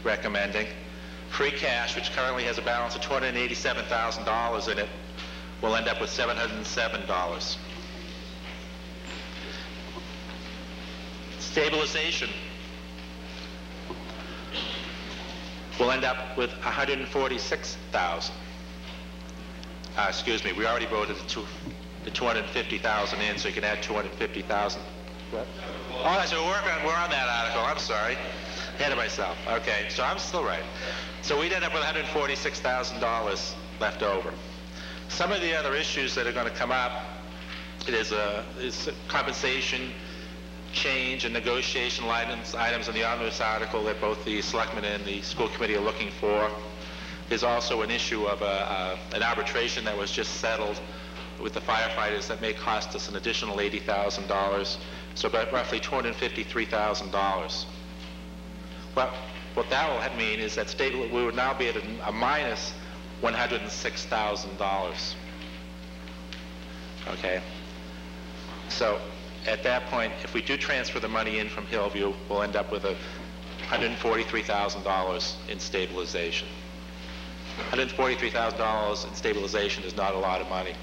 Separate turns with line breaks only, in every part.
recommending. Free cash, which currently has a balance of $287,000 in it, will end up with $707. Stabilization will end up with $146,000. Excuse me, we already voted the $250,000 in, so you can add $250,000. What? Oh, so we're on that article. I'm sorry. Ahead of myself. Okay, so I'm still right. So we'd end up with $146,000 left over. Some of the other issues that are going to come up is compensation change and negotiation items in the omnibus article that both the selectmen and the school committee are looking for. There's also an issue of an arbitration that was just settled with the firefighters that may cost us an additional $80,000, so about roughly $253,000. Well, what that will mean is that we would now be at a minus $106,000. Okay? So at that point, if we do transfer the money in from Hillview, we'll end up with $143,000 in stabilization. $143,000 in stabilization is not a lot of money.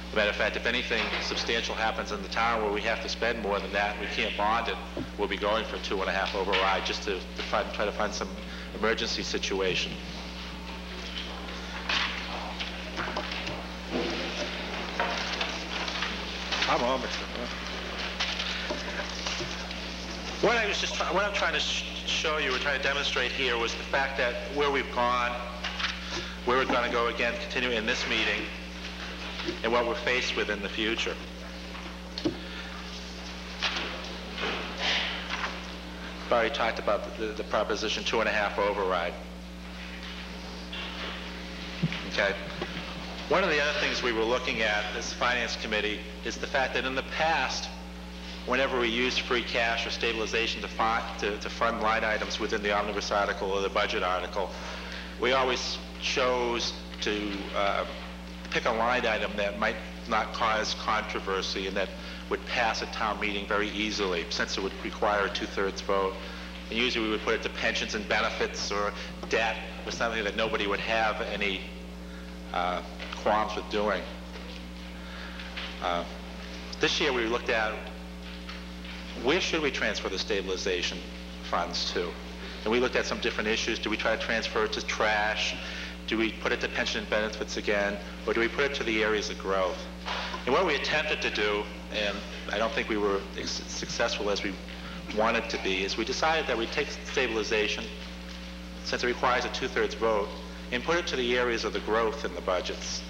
As a matter of fact, if anything substantial happens in the town where we have to spend more than that, we can't bond it, we'll be going for 2.5 override just to try to find some emergency situation. What I'm trying to show you, or trying to demonstrate here, was the fact that where we've gone, where we're going to go again, continuing in this meeting, and what we're faced with in the future. I've already talked about the Proposition 2.5 override. Okay. One of the other things we were looking at as Finance Committee is the fact that in the past, whenever we used free cash or stabilization to fund line items within the omnibus article or the budget article, we always chose to pick a line item that might not cause controversy and that would pass at town meeting very easily, since it would require a 2/3 vote. And usually we would put it to pensions and benefits or debt or something that nobody would have any qualms with doing. This year we looked at where should we transfer the stabilization funds to? And we looked at some different issues. Do we try to transfer it to trash? Do we put it to pension and benefits again? Or do we put it to the areas of growth? And what we attempted to do, and I don't think we were as successful as we wanted to be, is we decided that we'd take stabilization, since it requires a 2/3 vote, and put it to the areas of the growth in the budgets,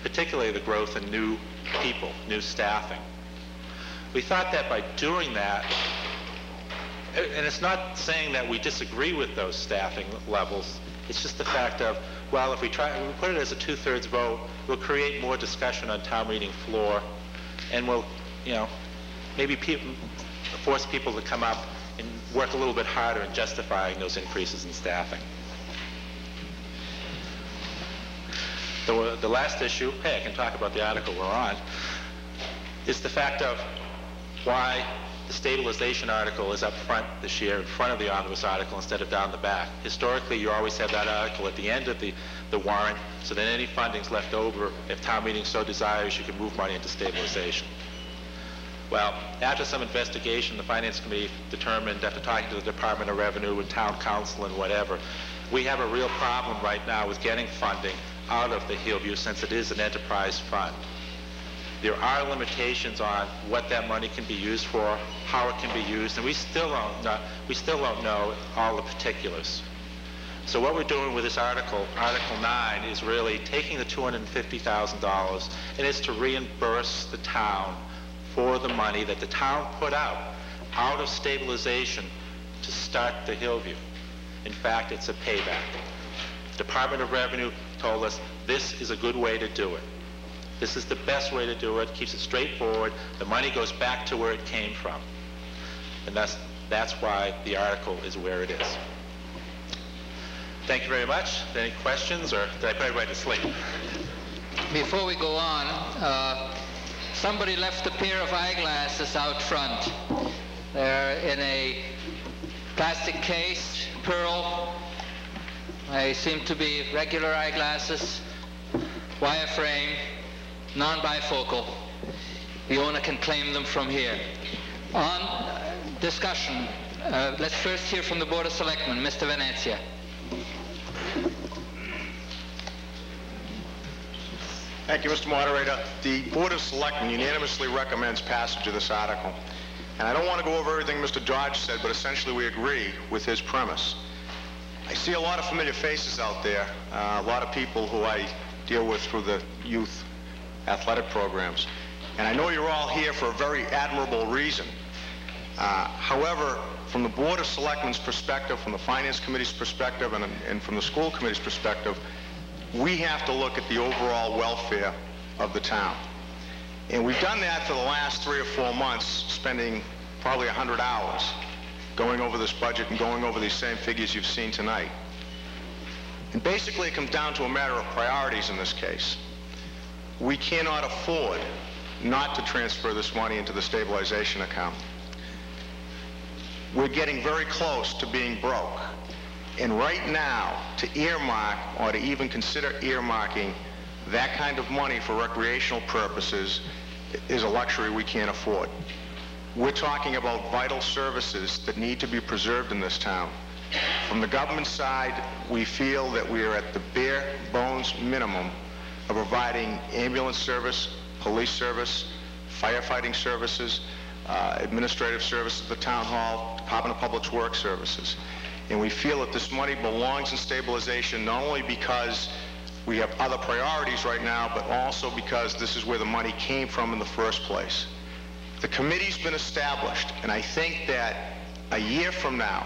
particularly the growth in new people, new staffing. We thought that by doing that, and it's not saying that we disagree with those staffing levels, it's just the fact of, well, if we put it as a 2/3 vote, we'll create more discussion on town meeting floor, and we'll, maybe force people to come up and work a little bit harder in justifying those increases in staffing. The last issue, hey, I can talk about the article we're on, is the fact of why the stabilization article is up front this year, in front of the omnibus article instead of down the back. Historically, you always have that article at the end of the warrant, so that any funding's left over, if town meeting so desires, you can move money into stabilization. Well, after some investigation, the Finance Committee determined, after talking to the Department of Revenue and Town Council and whatever, we have a real problem right now with getting funding out of the Hillview, since it is an enterprise fund. There are limitations on what that money can be used for, how it can be used, and we still don't know all the particulars. So what we're doing with this article, Article 9, is really taking the $250,000, and it's to reimburse the town for the money that the town put out of stabilization to start the Hillview. In fact, it's a payback. The Department of Revenue told us this is a good way to do it. This is the best way to do it, keeps it straightforward, the money goes back to where it came from. And that's why the article is where it is. Thank you very much. Any questions, or did I put everybody to sleep?
Before we go on, somebody left a pair of eyeglasses out front. They're in a plastic case, pearl. They seem to be regular eyeglasses, wireframe, non-bifocal. The owner can claim them from here. On discussion, let's first hear from the Board of Selectmen. Mr. Venezia.
Thank you, Mr. Moderator. The Board of Selectmen unanimously recommends passage of this article. And I don't want to go over everything Mr. Dodge said, but essentially we agree with his premise. I see a lot of familiar faces out there, a lot of people who I deal with through the youth athletic programs. And I know you're all here for a very admirable reason. However, from the Board of Selectmen's perspective, from the Finance Committee's perspective, and from the School Committee's perspective, we have to look at the overall welfare of the town. And we've done that for the last 3 or 4 months, spending probably 100 hours going over this budget and going over these same figures you've seen tonight. And basically it comes down to a matter of priorities in this case. We cannot afford not to transfer this money into the stabilization account. We're getting very close to being broke. And right now, to earmark or to even consider earmarking that kind of money for recreational purposes is a luxury we can't afford. We're talking about vital services that need to be preserved in this town. From the government side, we feel that we are at the bare bones minimum of providing ambulance service, police service, firefighting services, administrative services at the town hall, Department of Public Works services. And we feel that this money belongs in stabilization not only because we have other priorities right now, but also because this is where the money came from in the first place. The committee's been established, and I think that a year from now,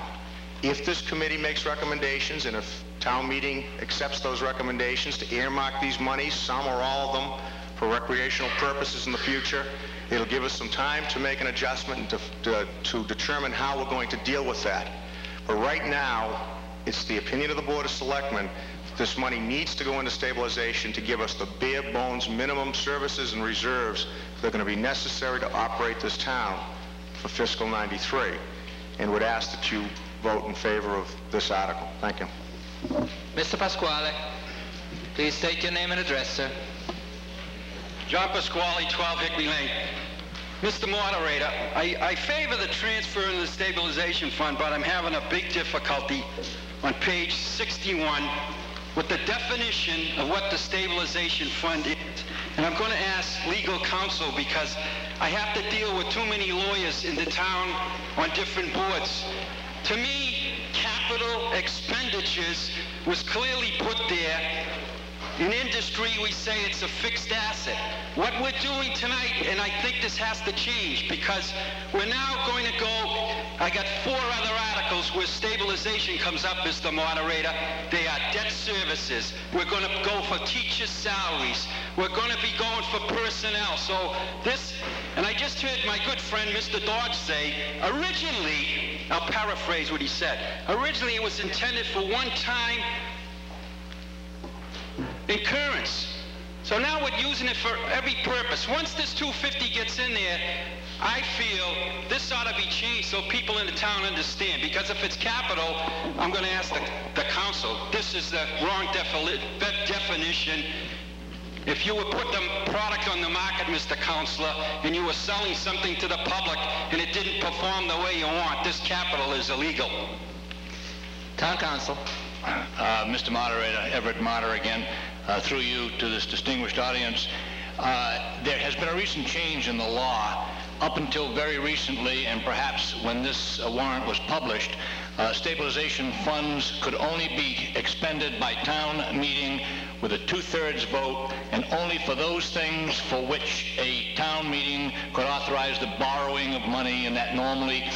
if this committee makes recommendations and if town meeting accepts those recommendations to earmark these monies, some or all of them, for recreational purposes in the future, it'll give us some time to make an adjustment and to determine how we're going to deal with that. But right now, it's the opinion of the Board of Selectmen that this money needs to go into stabilization to give us the bare bones minimum services and reserves that are going to be necessary to operate this town for fiscal 93. And would ask that you vote in favor of this article. Thank you.
Mr. Pasquale, please state your name and address, sir.
John Pasquale, 12 Hickory Lane. Mr. Moderator, I favor the transfer in the stabilization fund, but I'm having a big difficulty on page 61 with the definition of what the stabilization fund is. And I'm going to ask legal counsel because I have to deal with too many lawyers in the town on different boards. To me, capital expenditures was clearly put there. In industry, we say it's a fixed asset. What we're doing tonight, and I think this has to change, because we're now going to go, I got 4 other articles where stabilization comes up, Mr. Moderator. They are debt services. We're going to go for teachers' salaries. We're going to be going for personnel. So this, and I just heard my good friend, Mr. Dodge, say, originally, I'll paraphrase what he said, originally it was intended for one-time incurrence. So now we're using it for every purpose. Once this 250 gets in there, I feel this ought to be changed so people in the town understand. Because if it's capital, I'm going to ask the council, this is the wrong definition. If you would put the product on the market, Mr. Counselor, and you were selling something to the public and it didn't perform the way you want, this capital is illegal.
Town council.
Mr. Moderator, Everett Motter again, through you to this distinguished audience. There has been a recent change in the law. Up until very recently, and perhaps when this warrant was published, stabilization funds could only be expended by town meeting with a 2/3 vote, and only for those things for which a town meeting could authorize the borrowing of money, and that normally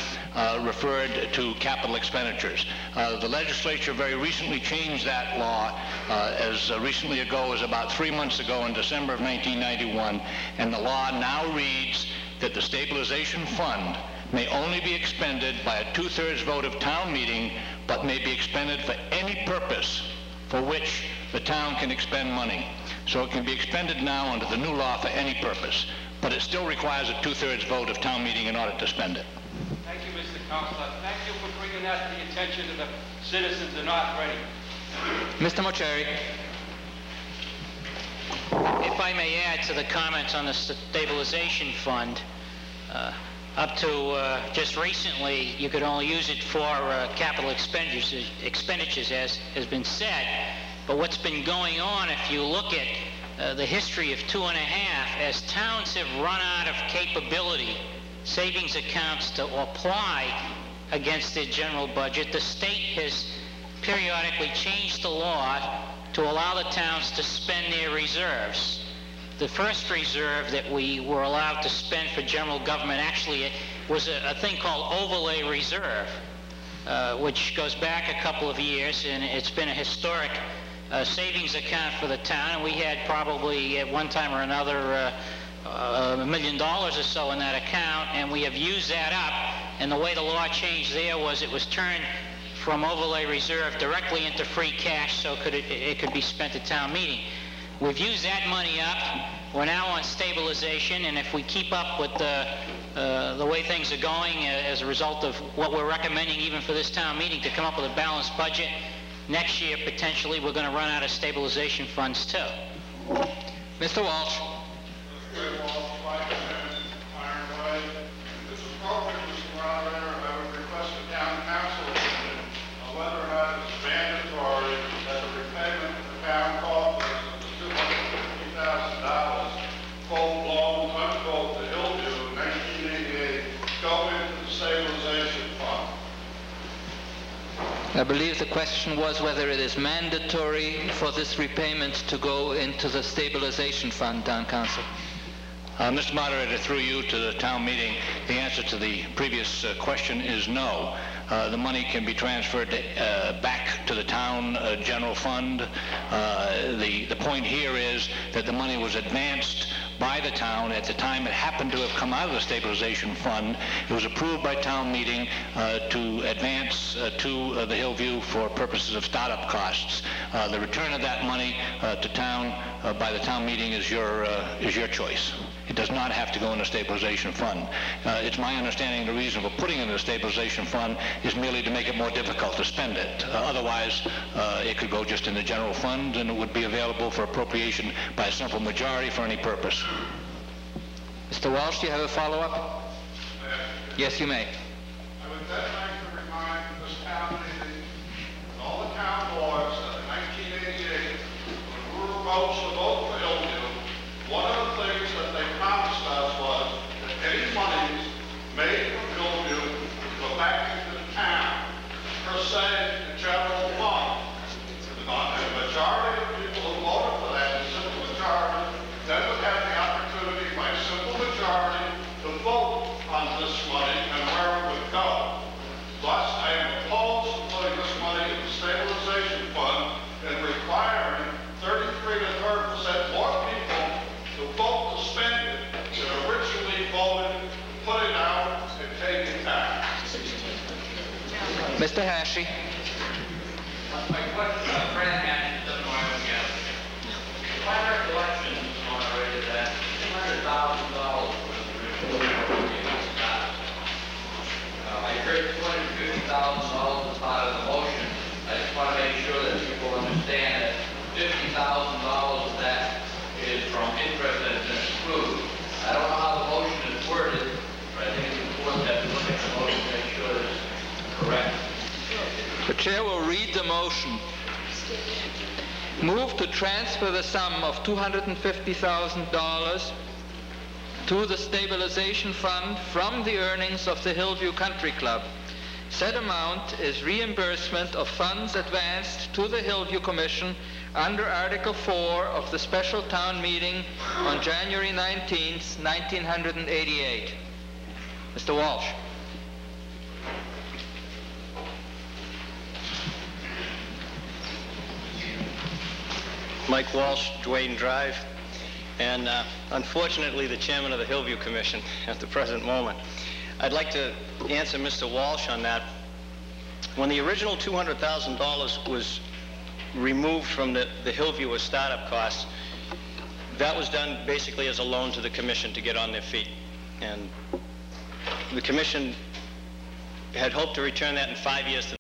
referred to capital expenditures. The legislature very recently changed that law as recently ago as about 3 months ago in December of 1991, and the law now reads that the stabilization fund may only be expended by a 2/3 vote of town meeting, but may be expended for any purpose for which the town can expend money. So it can be expended now under the new law for any purpose, but it still requires a 2/3 vote of town meeting in order to spend it.
Thank you, Mr. Councilor. Thank you for bringing that to the attention of the citizens of North Reading.
Mr. Mocheri.
If I may add to the comments on the stabilization fund, up to just recently, you could only use it for capital expenditures, as has been said. But what's been going on, if you look at the history of 2.5, as towns have run out of capability, savings accounts to apply against their general budget, the state has periodically changed the law to allow the towns to spend their reserves. The first reserve that we were allowed to spend for general government actually was a thing called overlay reserve, which goes back a couple of years, and it's been a historic savings account for the town, and we had probably at one time or another $1 million or so in that account, and we have used that up, and the way the law changed there was it was turned from overlay reserve directly into free cash, so it could be spent at town meeting. We've used that money up. We're now on stabilization, and if we keep up with the way things are going as a result of what we're recommending even for this town meeting to come up with a balanced budget, next year potentially we're going to run out of stabilization funds too.
Mr. Walsh. I believe the question was whether it is mandatory for this repayment to go into the stabilization fund, Town Council.
Mr. Moderator, through you to the town meeting, the answer to the previous question is no. The money can be transferred back to the town general fund. The point here is that the money was advanced by the town at the time it happened to have come out of the stabilization fund. It was approved by town meeting to advance to the Hillview for purposes of startup costs. The return of that money to town by the town meeting is your choice. It does not have to go in the stabilization fund. It's my understanding the reason for putting it in the stabilization fund is merely to make it more difficult to spend it. Otherwise, it could go just in the general fund and it would be available for appropriation by a simple majority for any purpose.
Mr. Walsh, do you have a follow-up? Yes, you may.
I would then like to remind this town meeting and all the town boards that in 1988, when we were votes to vote for Hillview, one of the things that they promised us was that any monies made from Hillview would go back into the town, per se, the general fund. The majority of people who voted for that, the simple majority, then would have the opportunity by simple majority to vote on this money and where it would go. Thus, I am opposed to putting this money in the stabilization fund and requiring 33 to 30% more people to vote to spend it than originally voted to put it out and take it back.
Mr. Hershey.
My question, Fran Hatch, Illinois Oil Gas. My recollection, Mr. Moderator, that $200,000 was originally stopped. I heard $250,000 as part of the motion. I just want to make sure that people understand that $50,000 of that is from interest that has been accrued. I don't know how the motion is worded, but I think it's important that we look at the motion to make sure that it's correct.
The chair will read the motion. Move to transfer the sum of $250,000 to the stabilization fund from the earnings of the Hillview Country Club. Said amount is reimbursement of funds advanced to the Hillview Commission under Article 4 of the special town meeting on January 19th, 1988. Mr. Walsh.
Mike Walsh, Duane Drive, and unfortunately the chairman of the Hillview Commission at the present moment. I'd like to answer Mr. Walsh on that. When the original $200,000 was removed from the Hillview as startup costs, that was done basically as a loan to the commission to get on their feet. And the commission had hoped to return that in 5 years to